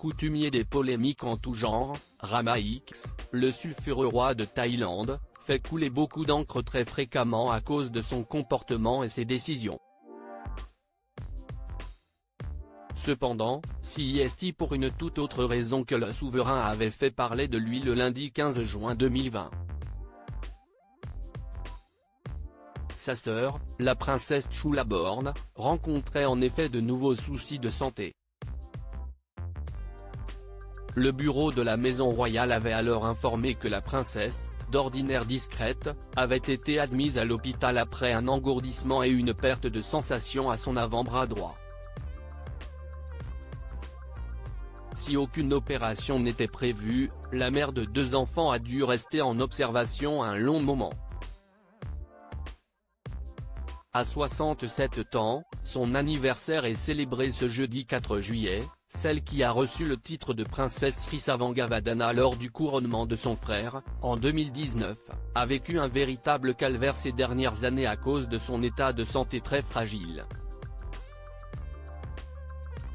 coutumier des polémiques en tout genre, Rama X, le sulfureux roi de Thaïlande, fait couler beaucoup d'encre très fréquemment à cause de son comportement et ses décisions. Cependant, c'est pour une toute autre raison que le souverain avait fait parler de lui le lundi 15 juin 2020. Sa sœur, la princesse Chulaborn, rencontrait en effet de nouveaux soucis de santé. Le bureau de la maison royale avait alors informé que la princesse, d'ordinaire discrète, avait été admise à l'hôpital après un engourdissement et une perte de sensation à son avant-bras droit. Si aucune opération n'était prévue, la mère de 2 enfants a dû rester en observation un long moment. À 67 ans, son anniversaire est célébré ce jeudi 4 juillet, celle qui a reçu le titre de princesse Srisavangavadana lors du couronnement de son frère, en 2019, a vécu un véritable calvaire ces dernières années à cause de son état de santé très fragile.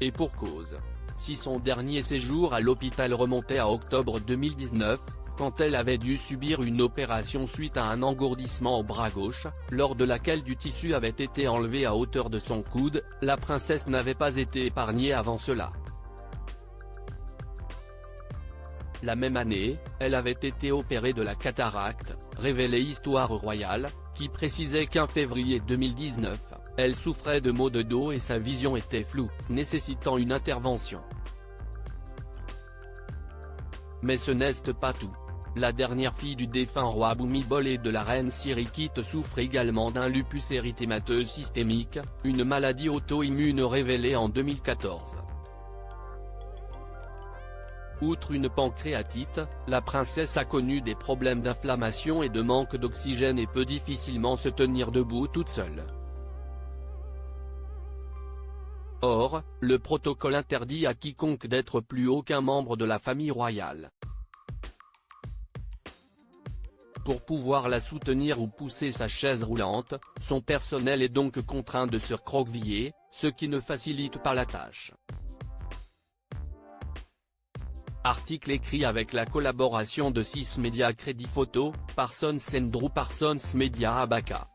Et pour cause. Si son dernier séjour à l'hôpital remontait à octobre 2019, quand elle avait dû subir une opération suite à un engourdissement au bras gauche, lors de laquelle du tissu avait été enlevé à hauteur de son coude, la princesse n'avait pas été épargnée avant cela. La même année, elle avait été opérée de la cataracte, révélait Histoire royale, qui précisait qu'en février 2019, elle souffrait de maux de dos et sa vision était floue, nécessitant une intervention. Mais ce n'est pas tout. La dernière fille du défunt roi Bhumibol et de la reine Sirikit souffre également d'un lupus érythémateux systémique, une maladie auto-immune révélée en 2014. Outre une pancréatite, la princesse a connu des problèmes d'inflammation et de manque d'oxygène et peut difficilement se tenir debout toute seule. Or, le protocole interdit à quiconque d'être plus haut qu'un membre de la famille royale. Pour pouvoir la soutenir ou pousser sa chaise roulante, son personnel est donc contraint de se recroqueviller, ce qui ne facilite pas la tâche. Article écrit avec la collaboration de 6 médias Crédit Photo, Parsons & Drew Parsons Media Abaca.